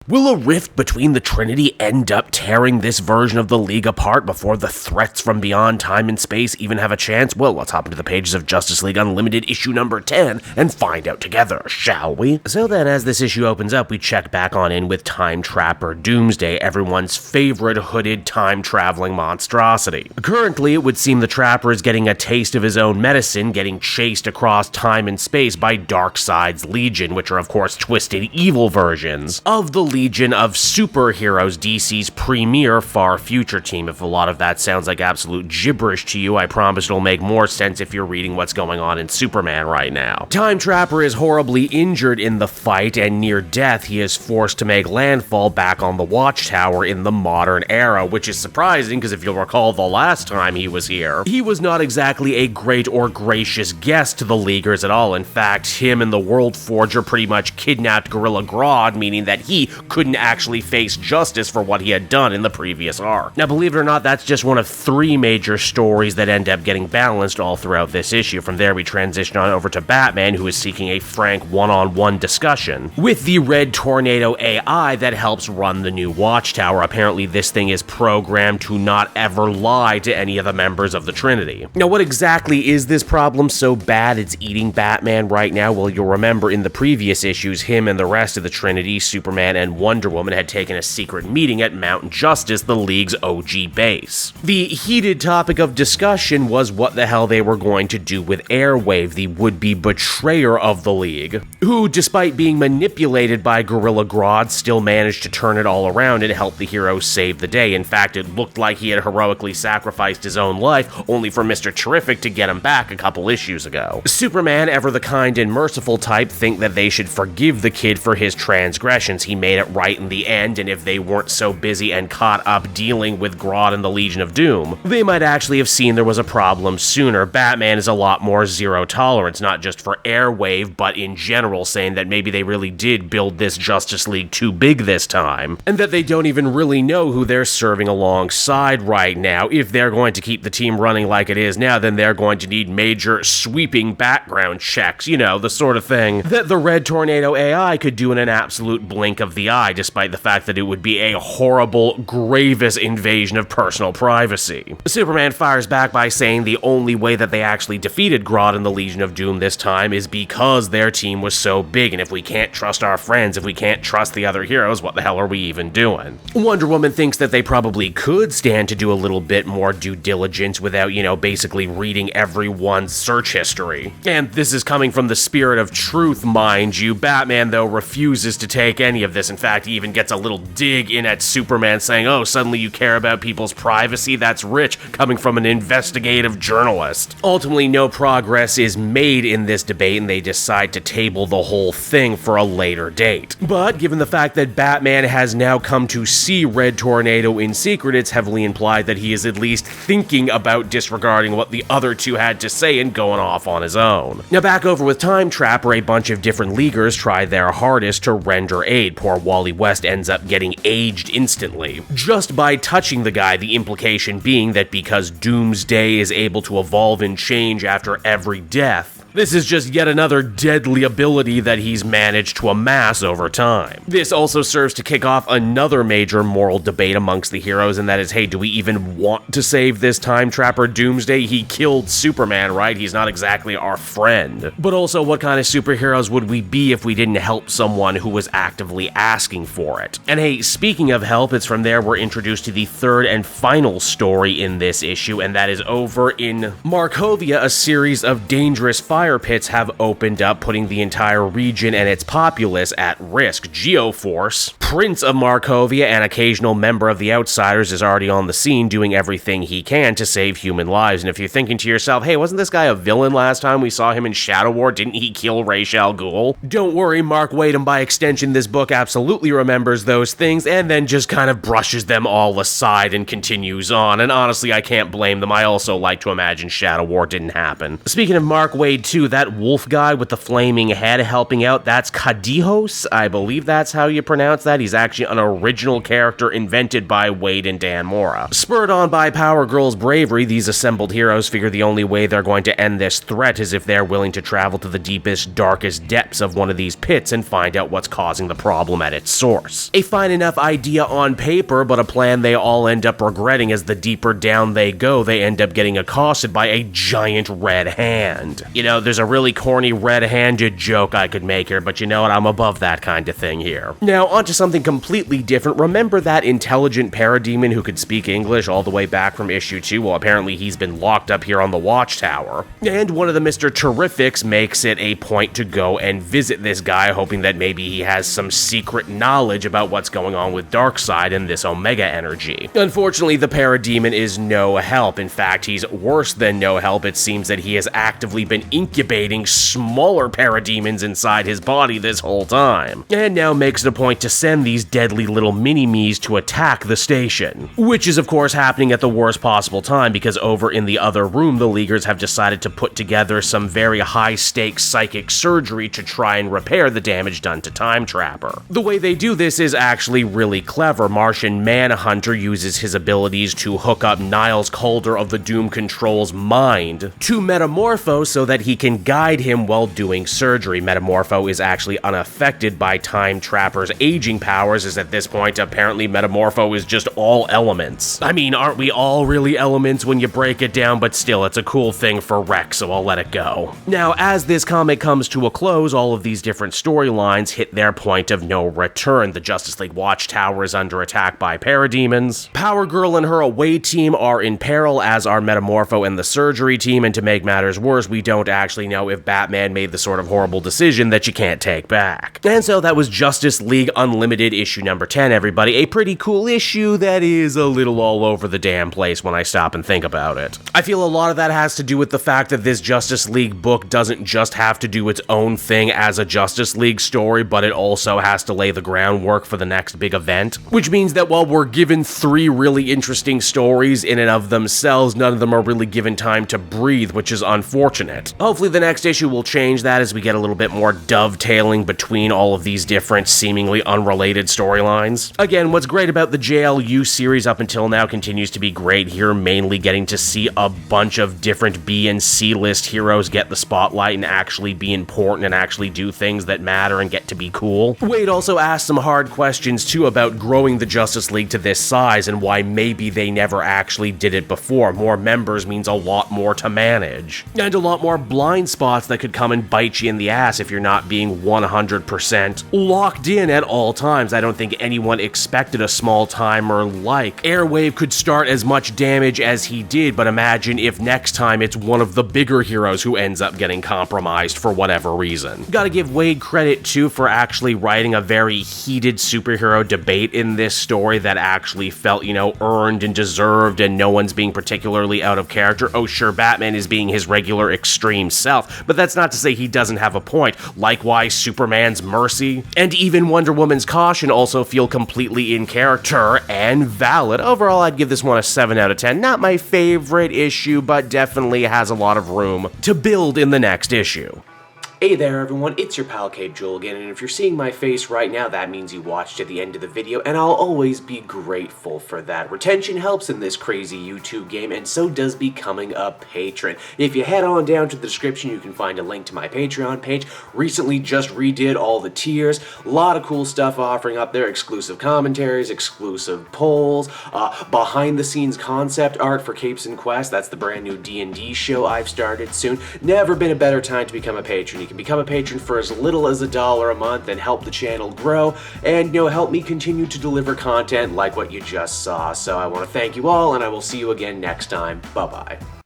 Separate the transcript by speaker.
Speaker 1: Will a rift between the Trinity end up tearing this version of the League apart before the threats from beyond time and space even have a chance? Well, let's hop into the pages of Justice League Unlimited issue number 10 and find out together, shall we? So then, as this issue opens up, we check back on in with Time Trapper Doomsday, everyone's favorite hooded time-traveling monstrosity. Currently, it would seem the Trapper is getting a taste of his own medicine, getting chased across time and space by Darkseid's Legion, which are of course twisted evil versions of the Legion of Superheroes, DC's premier far future team. If a lot of that sounds like absolute gibberish to you, I promise it'll make more sense if you're reading what's going on in Superman right now. Time Trapper is horribly injured in the fight, and near death he is forced to make landfall back on the Watchtower in the modern era, which is surprising because if you'll recall the last time he was here, he was not exactly a great or gracious guest to the Leaguers at all. In fact, him and the World Forger pretty much kidnapped Gorilla Grodd, meaning that he couldn't actually face justice for what he had done in the previous arc. Now, believe it or not, that's just one of 3 major stories that end up getting balanced all throughout this issue. From there, we transition on over to Batman, who is seeking a frank one-on-one discussion with the Red Tornado AI that helps run the new Watchtower. Apparently, this thing is programmed to not ever lie to any of the members of the Trinity. Now, what exactly is this problem so bad it's eating Batman right now? Well, you'll remember in the previous issues, him and the rest of the Trinity, Superman and Wonder Woman, had taken a secret meeting at Mount Justice, the League's OG base. The heated topic of discussion was what the hell they were going to do with Airwave, the would-be betrayer of the League, who, despite being manipulated by Gorilla Grodd, still managed to turn it all around and help the heroes save the day. In fact, it looked like he had heroically sacrificed his own life, only for Mr. Terrific to get him back a couple issues ago. Superman, ever the kind and merciful type, think that they should forgive the kid for his transgressions. He made it right in the end, and if they weren't so busy and caught up dealing with Grodd and the Legion of Doom, they might actually have seen there was a problem sooner. Batman is a lot more zero tolerance, not just for Airwave, but in general, saying that maybe they really did build this Justice League too big this time, and that they don't even really know who they're serving alongside right now. If they're going to keep the team running like it is now, then they're going to need major sweeping background checks, you know, the sort of thing that the Red Tornado AI could do in an absolute blink of the eye, despite the fact that it would be a horrible, grievous invasion of personal privacy. Superman fires back by saying the only way that they actually defeated Grodd and the Legion of Doom this time is because their team was so big, and if we can't trust our friends, if we can't trust the other heroes, what the hell are we even doing? Wonder Woman thinks that they probably could stand to do a little bit more due diligence without, you know, basically reading everyone's search history. And this is coming from the spirit of truth, mind you. Batman, though, refuses to take any of this. In fact, he even gets a little dig in at Superman, saying, oh, suddenly you care about people's privacy? That's rich, coming from an investigative journalist. Ultimately, no progress is made in this debate, and they decide to table the whole thing for a later date. But given the fact that Batman has now come to see Red Tornado in secret, it's heavily implied that he is at least thinking about disregarding what the other two had to say and going off on his own. Now back over with Time Trapper, a bunch of different Leaguers try their hardest to render aid. Poor Wally West ends up getting aged instantly, just by touching the guy, the implication being that because Doomsday is able to evolve and change after every death, this is just yet another deadly ability that he's managed to amass over time. This also serves to kick off another major moral debate amongst the heroes, and that is, hey, do we even want to save this Time Trapper Doomsday? He killed Superman, right? He's not exactly our friend. But also, what kind of superheroes would we be if we didn't help someone who was actively asking for it? And hey, speaking of help, it's from there we're introduced to the third and final story in this issue, and that is over in Marovia. A series of dangerous fire pits have opened up, putting the entire region and its populace at risk. Geoforce, Prince of Marovia, an occasional member of the Outsiders, is already on the scene doing everything he can to save human lives. And if you're thinking to yourself, hey, wasn't this guy a villain last time we saw him in Shadow War? Didn't he kill Ra's al Ghul? Don't worry, Mark Waid, and by extension this book absolutely remembers those things and then just kind of brushes them all aside and continues on. And honestly, I can't blame them. I also like to imagine Shadow War didn't happen. Speaking of Mark Waid too, that wolf guy with the flaming head helping out, that's Kadijos. I believe that's how you pronounce that. He's actually an original character invented by Wade and Dan Mora. Spurred on by Power Girl's bravery, these assembled heroes figure the only way they're going to end this threat is if they're willing to travel to the deepest, darkest depths of one of these pits and find out what's causing the problem at its source. A fine enough idea on paper, but a plan they all end up regretting as the deeper down they go, they end up getting accosted by a giant red hand. You know, there's a really corny red-handed joke I could make here, but you know what, I'm above that kind of thing here. Now, onto something completely different. Remember that intelligent parademon who could speak English all the way back from issue 2? Well, apparently he's been locked up here on the Watchtower. And one of the Mr. Terrifics makes it a point to go and visit this guy, hoping that maybe he has some secret knowledge about what's going on with Darkseid and this Omega energy. Unfortunately, the parademon is no help. In fact, he's worse than no help. It seems that he has actively been incubating smaller parademons inside his body this whole time, and now makes it a point to send these deadly little mini-me's to attack the station. Which is of course happening at the worst possible time, because over in the other room, the Leaguers have decided to put together some very high-stakes psychic surgery to try and repair the damage done to Time Trapper. The way they do this is actually really clever. Martian Manhunter uses his abilities to hook up Niles Calder of the Doom Control's mind to Metamorpho so that he can guide him while doing surgery. Metamorpho is actually unaffected by Time Trapper's aging powers, as at this point apparently Metamorpho is just all elements. I mean, aren't we all really elements when you break it down, but still, it's a cool thing for Rex, so I'll let it go. Now, as this comic comes to a close, all of these different storylines hit their point of no return. The Justice League Watchtower is under attack by parademons. Power Girl and her away team are in peril, as are Metamorpho and the surgery team, and to make matters worse, we don't actually know if Batman made the sort of horrible decision that you can't take back. And so that was Justice League Unlimited issue number 10, everybody. A pretty cool issue that is a little all over the damn place when I stop and think about it. I feel a lot of that has to do with the fact that this Justice League book doesn't just have to do its own thing as a Justice League story, but it also has to lay the groundwork for the next big event. Which means that while we're given 3 really interesting stories in and of themselves, none of them are really given time to breathe, which is unfortunate. Hopefully the next issue will change that as we get a little bit more dovetailing between all of these different, seemingly unrelated storylines. Again, what's great about the JLU series up until now continues to be great here, mainly getting to see a bunch of different B and C list heroes get the spotlight and actually be important and actually do things that matter and get to be cool. Wade also asked some hard questions too about growing the Justice League to this size and why maybe they never actually did it before. More members means a lot more to manage, and a lot more blind spots that could come and bite you in the ass if you're not being 100% locked in at all times. I don't think anyone expected a small timer like Airwave could start as much damage as he did, but imagine if next time it's one of the bigger heroes who ends up getting compromised for whatever reason. Gotta give Wade credit too for actually writing a very heated superhero debate in this story that actually felt, you know, earned and deserved, and no one's being particularly out of character. Oh sure, Batman is being his regular extreme self, but that's not to say he doesn't have a point. Likewise, Superman's mercy and even Wonder Woman's caution also feel completely in character and valid. Overall, I'd give this one a 7 out of 10. Not my favorite issue, but definitely has a lot of room to build in the next issue. Hey there everyone, it's your pal Cape Joel again, and if you're seeing my face right now, that means you watched to the end of the video, and I'll always be grateful for that. Retention helps in this crazy YouTube game, and so does becoming a patron. If you head on down to the description, you can find a link to my Patreon page. Recently just redid all the tiers, a lot of cool stuff offering up there, exclusive commentaries, exclusive polls, behind the scenes concept art for Capes and Quest. That's the brand new D&D show I've started soon. Never been a better time to become a patron. You can become a patron for as little as $1 a month and help the channel grow and, you know, help me continue to deliver content like what you just saw. So I want to thank you all, and I will see you again next time. Bye-bye.